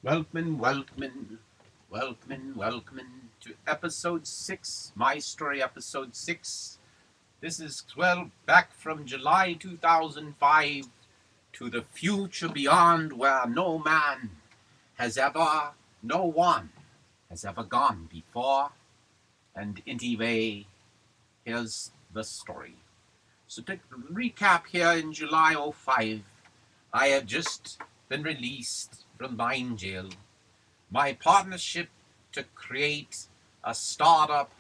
Welcome to episode 6, My Story episode 6. This is, back from July 2005 to the future beyond where no one has ever gone before. And anyway, here's the story. So to recap here in July '05, I had just been released from mine jail. My partnership to create a startup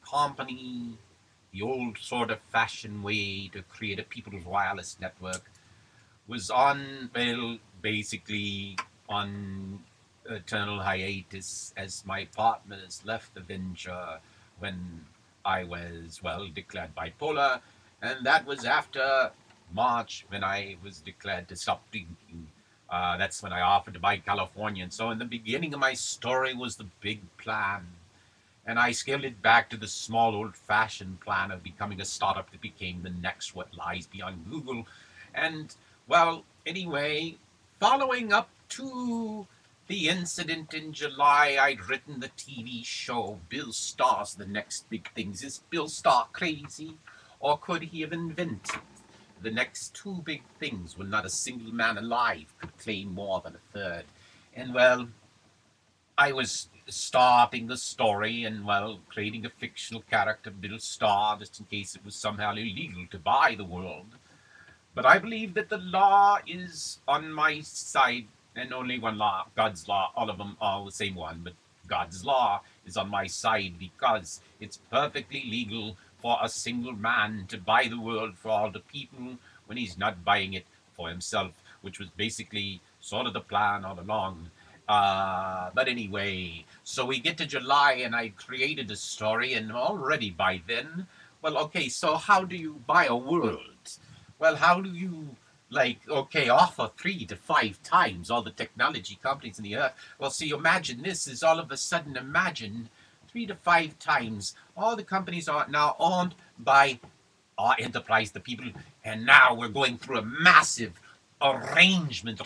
company, the old sort of fashioned way to create a people's wireless network, was basically on eternal hiatus as my partners left the venture when I was, declared bipolar. And that was after March when I was declared to stop drinking. That's when I offered to buy California. And so in the beginning of my story was the big plan. And I scaled it back to the small old fashioned plan of becoming a startup that became the next what lies beyond Google. And anyway, following up to the incident in July, I'd written the TV show Bill Starr's The Next Big Things. Is Bill Starr crazy? Or could he have invented the next two big things when not a single man alive could claim more than a third? And I was starting the story and, creating a fictional character, Bill Starr, just in case it was somehow illegal to buy the world. But I believe that the law is on my side, and only one law, God's law. All of them are the same one, but God's law is on my side because it's perfectly legal for a single man to buy the world for all the people when he's not buying it for himself, which was basically sort of the plan all along. But anyway, so we get to July, and I created a story, and already by then, so how do you buy a world? How do you offer 3 to 5 times all the technology companies in the earth? So you imagine this is all of a sudden, imagine 3 to 5 times all the companies are now owned by our enterprise, the people, and now we're going through a massive rearrangement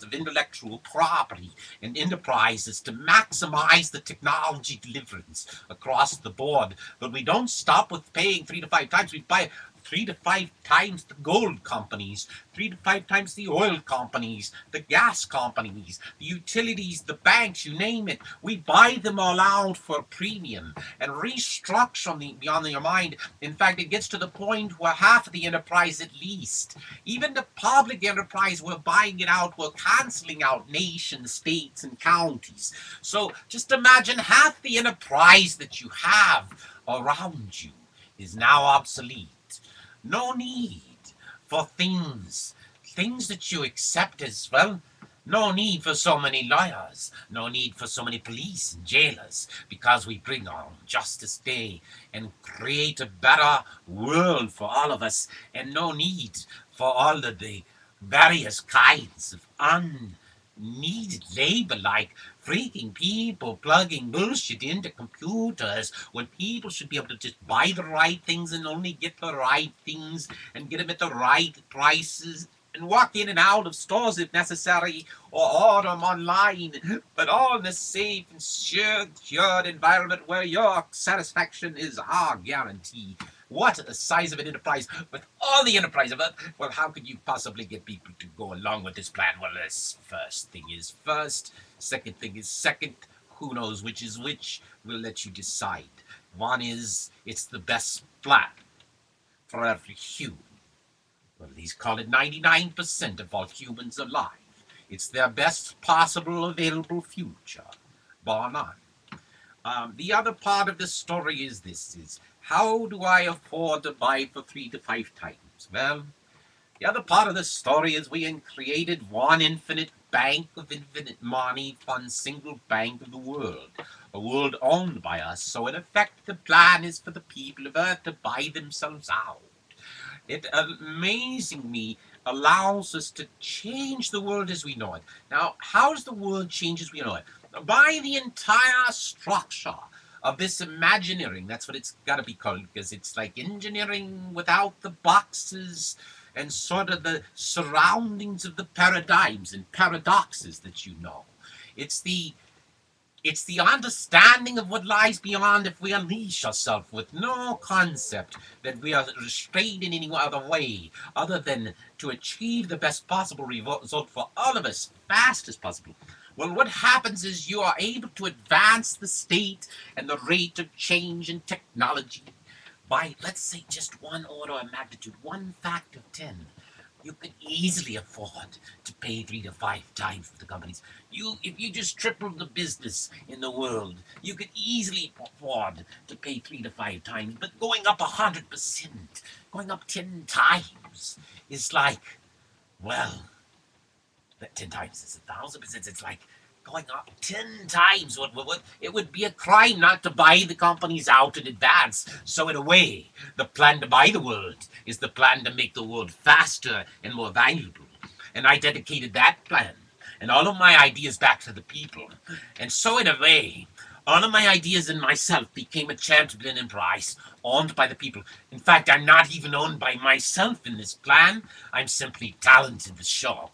of intellectual property and enterprises to maximize the technology deliverance across the board. But we don't stop with paying 3 to 5 times. We buy 3 to 5 times the gold companies, 3 to 5 times the oil companies, the gas companies, the utilities, the banks, you name it. We buy them all out for a premium and restructure beyond your mind. In fact, it gets to the point where half of the enterprise, at least, even the public enterprise, we're buying it out, we're canceling out nations, states, and counties. So just imagine half the enterprise that you have around you is now obsolete. No need for things that you accept as, no need for so many lawyers, no need for so many police and jailers, because we bring on Justice Day and create a better world for all of us, and no need for all of the various kinds of unneeded labor, like freaking people plugging bullshit into computers when people should be able to just buy the right things and only get the right things and get them at the right prices and walk in and out of stores if necessary, or order them online, but all in a safe and secured environment where your satisfaction is our guarantee. What a size of an enterprise with all the enterprise of it. How could you possibly get people to go along with this plan? This first thing is first, second thing is second. Who knows which is which? We'll let you decide. One is, it's the best plan for every human. He's called it 99% of all humans alive. It's their best possible available future, bar none. The other part of the story is this, is how do I afford to buy for 3 to 5 times? The other part of the story is we created one infinite bank of infinite money, one single bank of the world, a world owned by us. So in effect, the plan is for the people of Earth to buy themselves out. It amazingly allows us to change the world as we know it. Now, how does the world change as we know it? By the entire structure of this imagineering. That's what it's got to be called, because it's like engineering without the boxes and sort of the surroundings of the paradigms and paradoxes that you know. It's the understanding of what lies beyond if we unleash ourselves with no concept that we are restrained in any other way other than to achieve the best possible result for all of us fast as possible. Well, what happens is you are able to advance the state and the rate of change in technology by, let's say, just one order of magnitude, one factor of 10. You could easily afford to pay 3 to 5 times for the companies. If you just triple the business in the world, you could easily afford to pay 3 to 5 times. But going up 100%, going up 10 times is like, well, that 10 times is 1,000%. It's like going up 10 times. It would be a crime not to buy the companies out in advance. So in a way, the plan to buy the world is the plan to make the world faster and more valuable. And I dedicated that plan and all of my ideas back to the people. And so in a way, all of my ideas and myself became a champion enterprise owned by the people. In fact, I'm not even owned by myself in this plan. I'm simply talent in the show.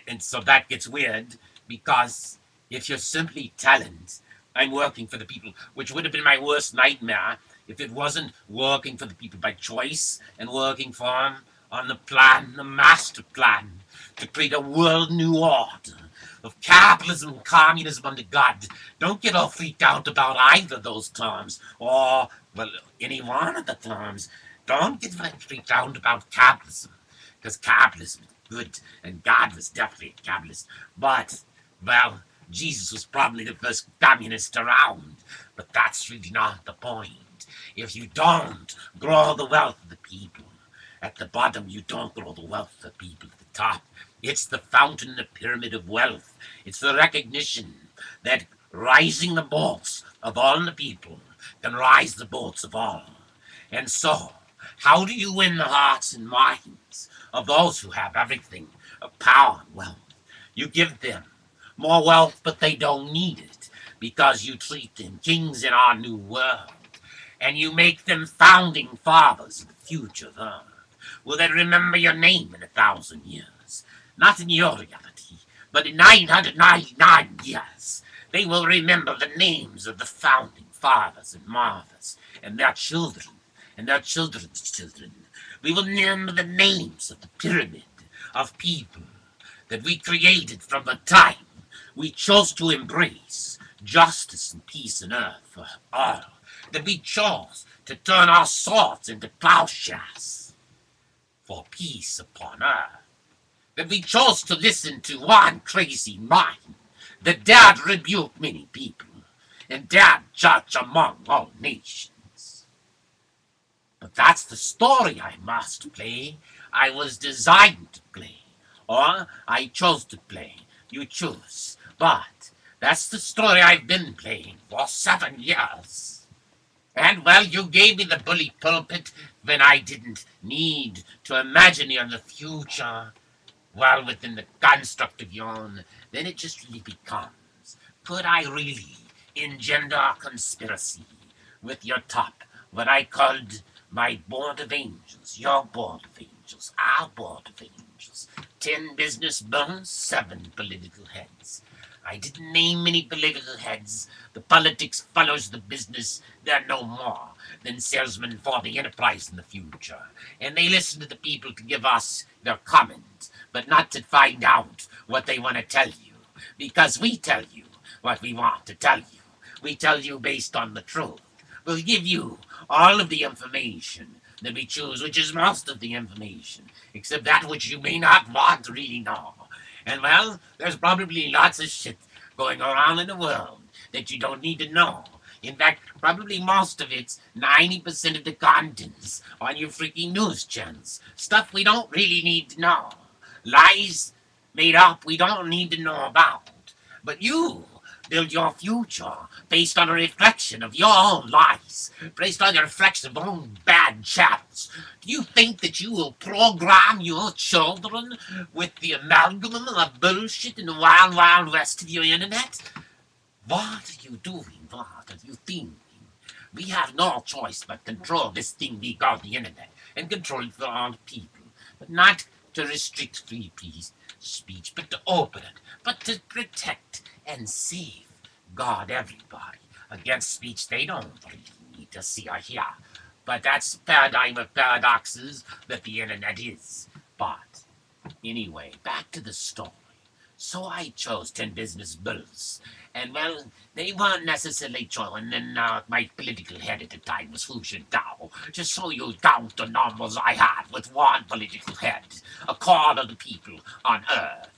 And so that gets weird, because if you're simply talent, I'm working for the people, which would have been my worst nightmare if it wasn't working for the people by choice and working for them on the plan, the master plan, to create a world new order of capitalism and communism under God. Don't get all freaked out about either of those terms, or, well, any one of the terms. Don't get freaked out about capitalism, because capitalism is good, and God was definitely a capitalist. But, well, Jesus was probably the first communist around. But that's really not the point. If you don't grow the wealth of the people at the bottom, you don't grow the wealth of the people at the top. It's the fountain, the pyramid of wealth. It's the recognition that rising the boats of all the people can rise the boats of all. And so, how do you win the hearts and minds of those who have everything, of power and wealth? You give them more wealth, but they don't need it, because you treat them kings in our new world, and you make them founding fathers of the future of Earth. Will they remember your name in 1,000 years? Not in your reality, but in 999 years. They will remember the names of the founding fathers and mothers, and their children, and their children's children. We will remember the names of the pyramid of people that we created from the time we chose to embrace justice and peace on earth for all, that we chose to turn our swords into plowshares for peace upon earth, that we chose to listen to one crazy mind that dared rebuke many people and dared judge among all nations. But that's the story I must play. I was designed to play, or I chose to play. You choose. But that's the story I've been playing for 7 years. And, well, you gave me the bully pulpit when I didn't need to imagine in the future. Well, within the construct of your own, then it just really becomes, could I really engender a conspiracy with your top, what I called my board of angels, your board of angels, our board of angels, 10 business bones, 7 political heads. I didn't name any political heads. The politics follows the business. They're no more than salesmen for the enterprise in the future. And they listen to the people to give us their comment, but not to find out what they want to tell you. Because we tell you what we want to tell you. We tell you based on the truth. We'll give you all of the information that we choose, which is most of the information, except that which you may not want to really know. And, well, there's probably lots of shit going around in the world that you don't need to know. In fact, probably most of it's 90% of the contents on your freaking news channels. Stuff we don't really need to know. Lies made up we don't need to know about. But you build your future based on a reflection of your own lies, based on a reflection of your own bad channels. Do you think that you will program your children with the amalgam of bullshit in the wild, wild west of your internet? What are you doing? What are you thinking? We have no choice but control this thing we call the internet, and control it for all people, but not to restrict free speech, but to open it, but to protect and safeguard everybody against speech they don't really need to see or hear. But that's the paradigm of paradoxes that the internet is. But anyway, back to the story. So I chose 10 business bulls. And well, they weren't necessarily chosen, and my political head at the time was HUhn, just so you count the numbers I had with one political head, a call of the people on earth,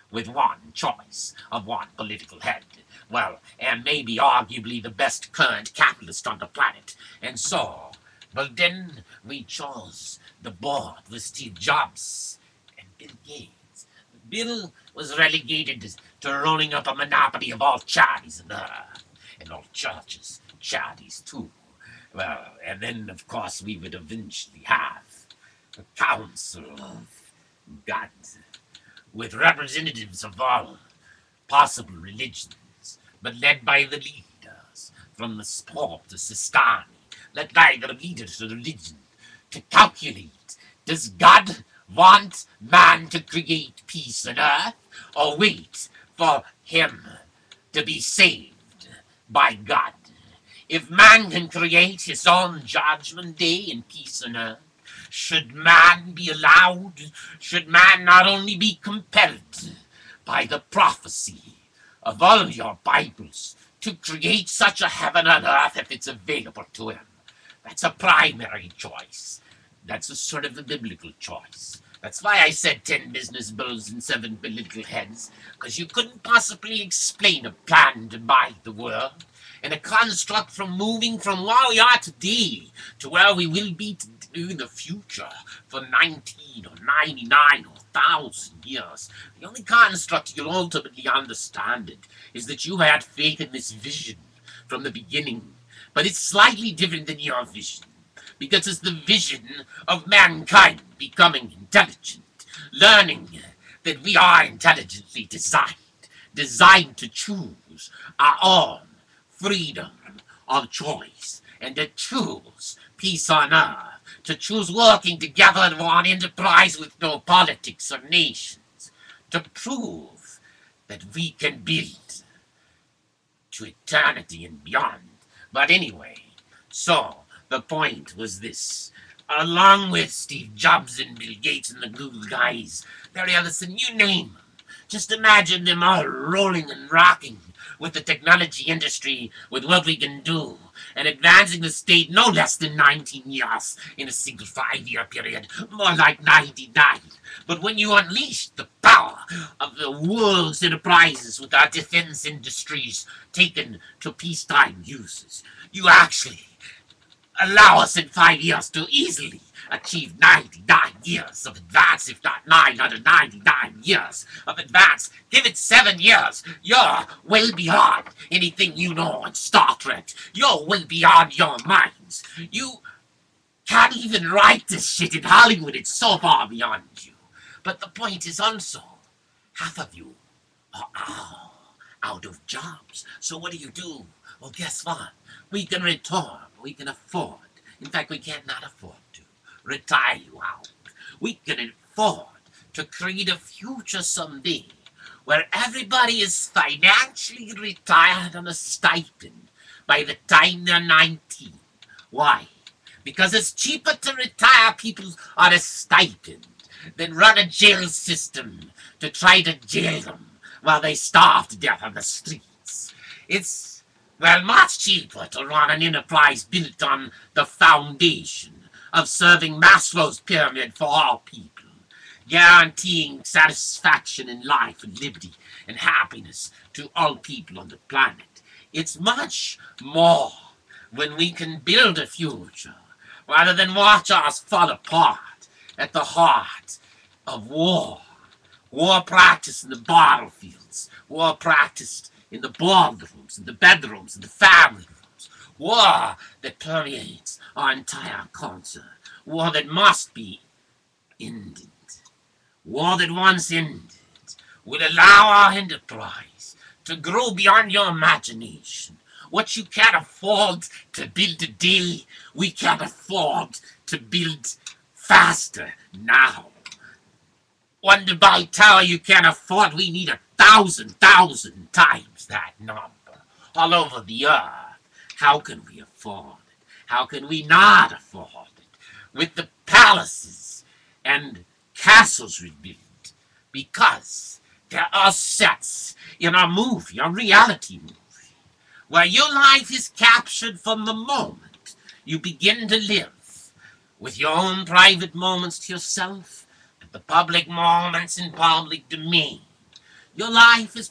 with one choice of one political head. Well, and maybe arguably the best current capitalist on the planet. And so, well then we chose the board with Steve Jobs and Bill Gates. Bill was relegated to rolling up a monopoly of all charities on earth, and all churches, charities too. Well, and then of course we would eventually have a council of God, with representatives of all possible religions, but led by the leaders from the sport to Sistani, led by the leaders of religion, to calculate, does God want man to create peace on earth, or wait for him to be saved by God? If man can create his own judgment day and peace on earth, should man be allowed, should man not only be compelled by the prophecy of all your Bibles to create such a heaven on earth if it's available to him? That's a primary choice. That's a sort of a biblical choice. That's why I said 10 business bulls and 7 political heads, because you couldn't possibly explain a plan to buy the world, and a construct from moving from where we are today to where we will be in the future for 19 or 99 or 1,000 years. The only construct you'll ultimately understand it is that you had faith in this vision from the beginning, but it's slightly different than your vision, because it's the vision of mankind becoming intelligent, learning that we are intelligently designed to choose our own freedom of choice, and to choose peace on earth, to choose working together in one enterprise with no politics or nations, to prove that we can build to eternity and beyond. But anyway, so the point was this. Along with Steve Jobs and Bill Gates and the Google guys, Larry Ellison, you name them. Just imagine them all rolling and rocking with the technology industry, with what we can do, and advancing the state no less than 19 years in a single 5-year period, more like 99. But when you unleash the power of the world's enterprises with our defense industries taken to peacetime uses, you actually allow us in 5 years to easily achieve 99 years of advance, if not 999 years of advance. Give it 7 years, you're well beyond anything you know in Star Trek. You're well beyond your minds. You can't even write this shit in Hollywood. It's so far beyond you. But the point is also, half of you are out of jobs. So what do? Well, guess what? We can return. We can afford. In fact, we can't not afford to retire you out. We can afford to create a future someday where everybody is financially retired on a stipend by the time they're 19. Why? Because it's cheaper to retire people on a stipend than run a jail system to try to jail them while they starve to death on the streets. It's, well, much cheaper to run an enterprise built on the foundation of serving Maslow's pyramid for all people, guaranteeing satisfaction in life and liberty and happiness to all people on the planet. It's much more when we can build a future rather than watch us fall apart at the heart of war. War practiced in the battlefields, war practiced in the boardrooms, in the bedrooms, in the family rooms. War that permeates our entire culture. War that must be ended. War that once ended will allow our enterprise to grow beyond your imagination. What you can't afford to build today, we can't afford to build faster now. One Dubai Tower you can't afford, we need 1,000 times that number all over the earth. How can we afford it? How can we not afford it? With the palaces and castles we built, because there are sets in our movie, our reality movie, where your life is captured from the moment you begin to live, with your own private moments to yourself and the public moments in public domain. Your life is